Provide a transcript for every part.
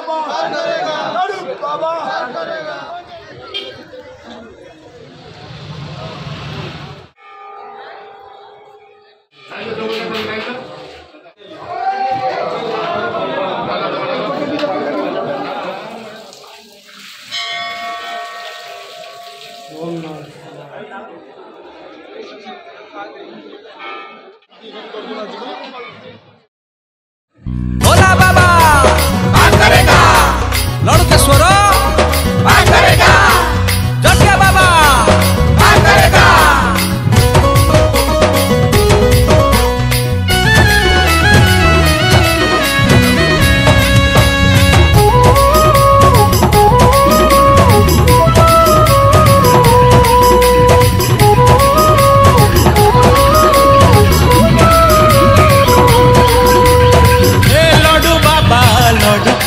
बाबा लड्डू बाबा भोला बाबा बात करेगा, लड्डू के स्वर बात करेगा, जटिया बाबा बात करेगा।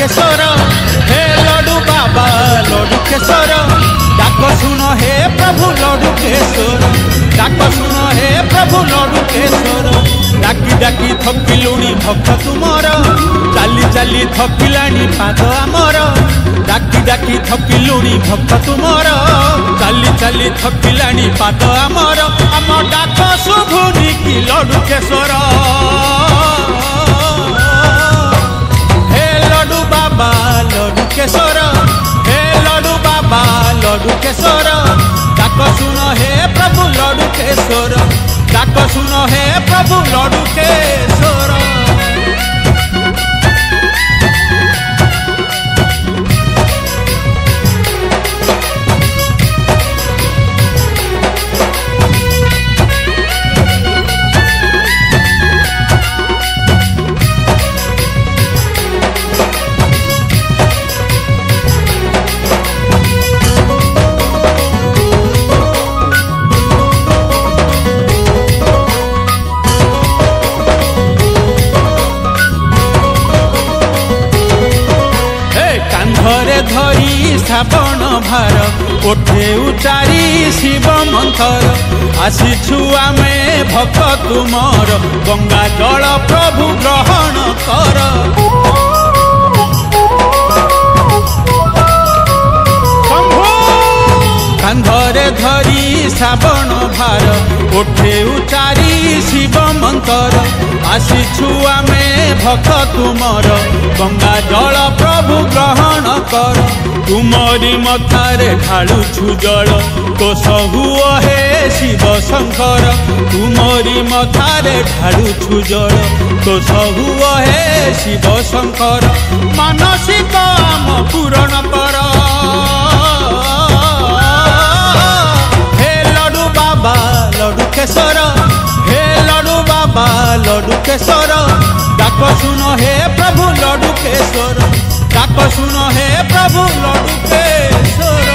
स्वर हे लड्डू बाबा लड्डू के स्वर डाक सुनो हे प्रभु लड्डू के स्वर डाक सुनो हे प्रभु लड्डू के स्वर डाकी डाकी थकिलुणी भक्त तुमर चाली चाली थकिलाणी पाद आमर डाकी डाकी थकिलुणी भक्त तुमर चाली चाली थकिलाणी पाद आमर आम डाक शुभुनी कि लड्डू के स्वर बाबा लड्डू के स्वर हे लड्डू बाबा लड्डू के स्वर डाक सुनो हे प्रभु लड्डू के स्वर डाक सुनो हे प्रभु लड्डू के स्वर। घरे धरी श्रावण भार ओठे उचारी शिव मंथर आसीछु आमे भक्त तुमर गंगा जल प्रभु ग्रहण कर। कांधरे धरी श्रावण भार ओठे उचारी शिव मंथर आसीछु आमे भक्त तुमर गंगा जल प्रभु ग्रहण कर। तुमरी मथारे ढालुछु जल तो सबुओ हे शिव शंकर तुमरी मथारे ढालुछु जल तो सबुओ हे शिव शंकर मानसिक आम पूरण कर। हे लड्डू बाबा लड्डू के स्वर हे लड्डू बाबा लड्डू के स्वर डाक सुनो हे प्रभु लड्डू के स्वर डाक सुनो हे प्रभु लड्डू के स्वर।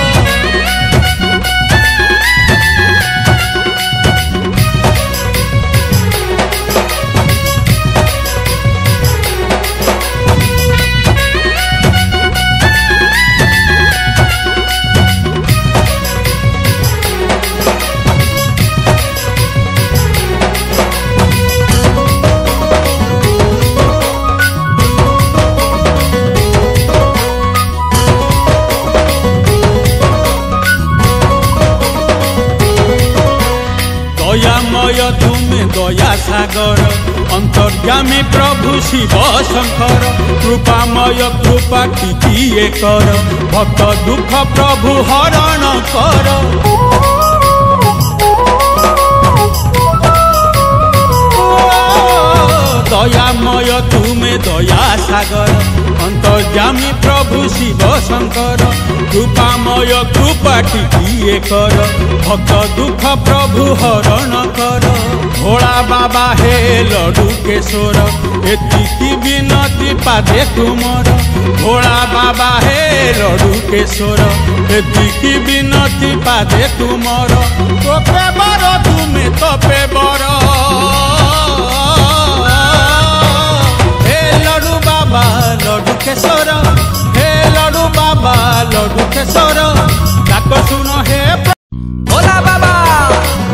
दयामय तुमे दया सागर अंतर्यामी प्रभु शिव शंकर कृपामय कृपा टिकिए कर भक्त दुख प्रभु हरण कर। दयामय तुमे दया सागर अंतर्यामी प्रभु शिव शंकर कृपामय कृपा टिकिए कर भक्त दुख प्रभु हरण कर। भोला बाबा हे लड्डू के स्वर एतिकी विनती पादे तुमर भोला बाबा हे लड्डू के स्वर एतिकी विनती पादे तुमर तोपे बर तुमे तोपे बर। हे लड्डू बाबा लड्डू के स्वर हे लड्डू बाबा लड्डू के स्वर डाक सुनो हे भोला बाबा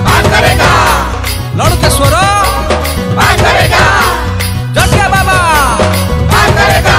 बात करेगा, लड्डू के स्वर बात करेगा, जटिया बाबा बात करेगा।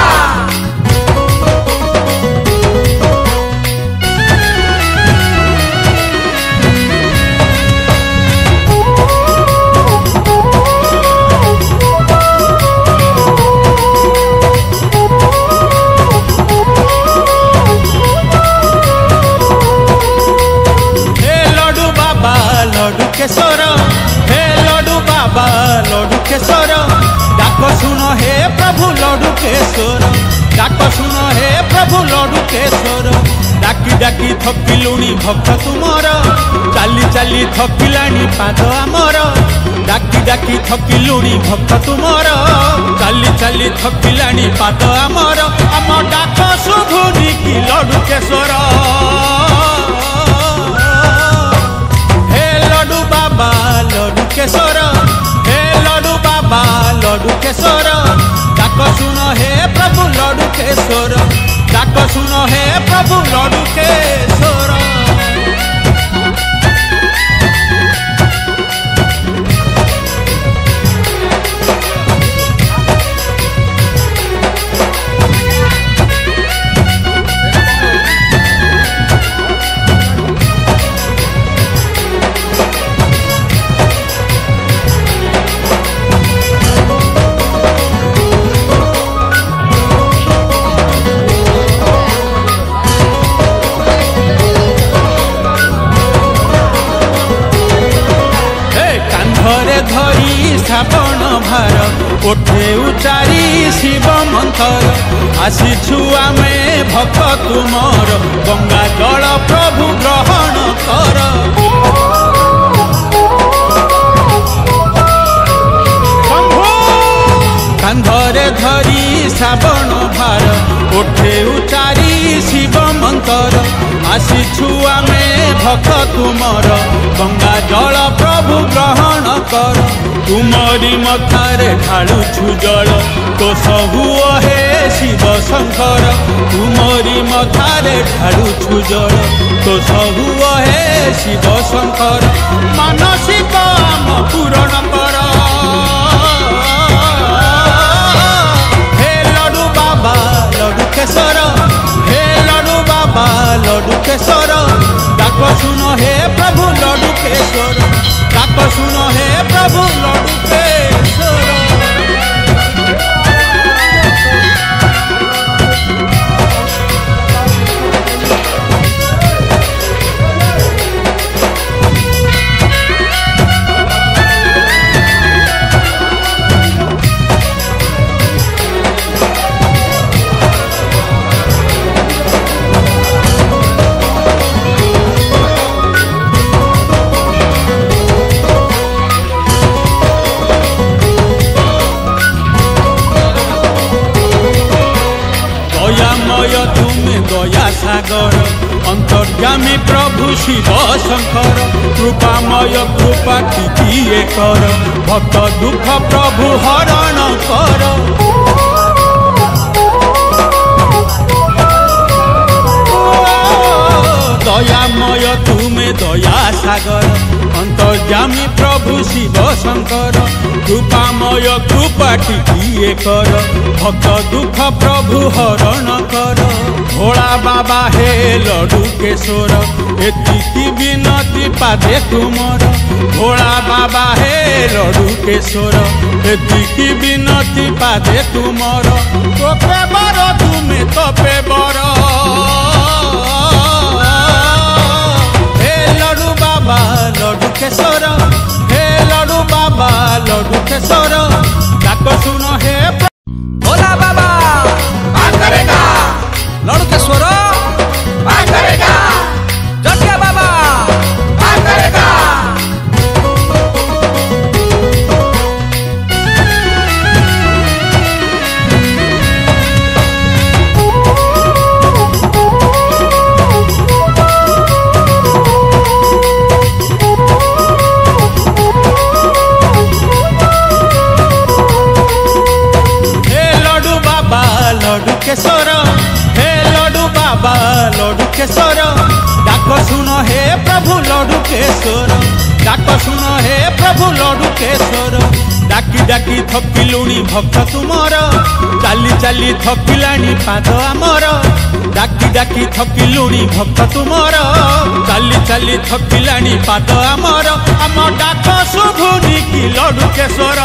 डाक सुन हे प्रभु लडुकेश्वर डाक सुन हे प्रभु लडुकेश्वर डाकी डाकी थकिलुणी भक्त तुमर चाली चाली थकिलाणी पाद आमर डाकी डाकी थकिलुणी भक्त तुमर चाली चाली थकिलाणी पाद आमर आम डाक शुभुनी कि लडुकेश्वर हे लडु बाबा लडुकेश्वर हे लडु बाबा लडुकेश्वर डाक सुन हे प्रभु लडुकेश्वर डाक सुन हे प्रभु लडुकेश्वर श्रावण भार ओठे उचारी शिव मंथर आसीछु आमे भक्त तुमर गंगा जल प्रभु ग्रहण कर कांधरे धरी श्रावण भार ओठे उचारी शिव मंथर आसीछु आमे भक्त तुमर गंगा जल प्रभु ग्रहण कर तुमरी मथारे ढालुछु जल तो सबु हे शिव शंकर तुमरी मथारे ढालुछु जल तो सबु हे शिव शंकर मानसिक आम पूरण कर हे लडु बाबा लडुकेश्वर हे लडु बाबा लडुकेश्वर डाक सुन हे प्रभु लडुकेश्वर डाक सुन हे प्रभु लडुकेश्वर दया सागर अंतर्यामी प्रभु शिव शंकर कृपामय कृपा किए कर भक्त दुख प्रभु हरण कर दयामय तुमे दया सागर अंतर्यामी प्रभु शिव शंकर कृपामय कृपा किए कर भक्त दुख प्रभु हरण कर भोला बाबा हे लडुकेश्वर एतिकी विनती पादे तुमर भोला बाबा हे लडुकेश्वर एतिकी विनती पादे तुमर तोपे बर तुमे तोपे बर हे लडु बाबा लडुकेश्वर हे लडु बाबा लडुकेश्वर डाक सुन हे भोला बाबा बात करेगा लडुकेश्वर बात करेगा जटिया बाबा बात करेगा लडुकेश्वर हे लडु बाबा लडुकेश्वर डाक सुन हे प्रभु लडुकेश्वर डाक सुन हे प्रभु लडुकेश्वर डाकी डाकी थकिलुणी भक्त तुमर चाली चाली थकिलाणी पाद आमर डाकी डाकी थकिलुणी भक्त तुमर चाली चाली थकिलाणी पाद आमर आम डाक शुभुनी कि लडुकेश्वर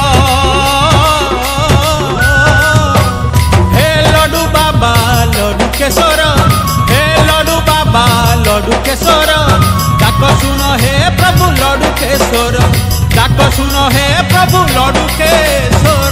लडु बाबा लडुकेश्वर हे लडु बाबा लडुकेश्वर डाक सुन हे प्रभु लडुकेश्वर डाक सुन हे प्रभु लडुकेश्वर।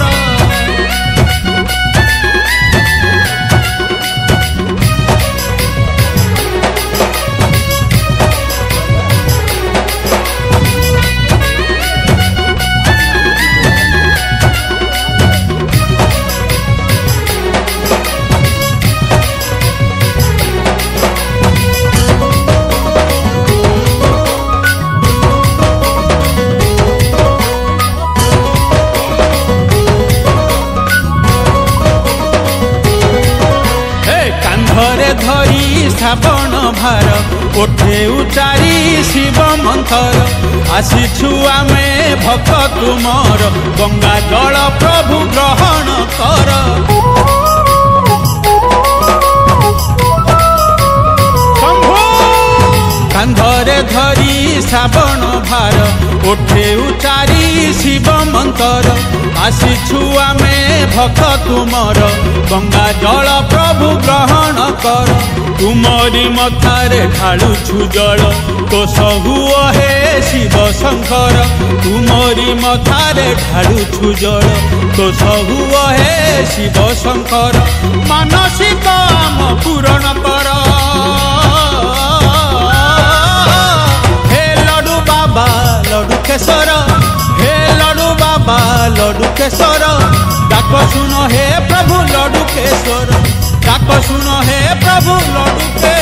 श्रावण भार उठे उचारी शिव मंथर आसीछु आमे भक्त तुमर गंगा जल प्रभु ग्रहण कर कांधरे धरी श्रावण भार उठे उचारी शिव मंतर आसीछु आमे भक्त तुमर गंगा जल प्रभु ग्रहण कर तुमरी मथारे ढालुछु जल तो सहुओ हे शिव शंकर तुमरी मथारे ढालुछु जल तो सहुओ हे शिव शंकर मानसिक आम पूरण कर लड्डू केशर हे लड्डू बाबा लड्डू केशर डाक सुनो हे प्रभु लड्डू केशर डाक सुनो हे प्रभु लड्डू केशर।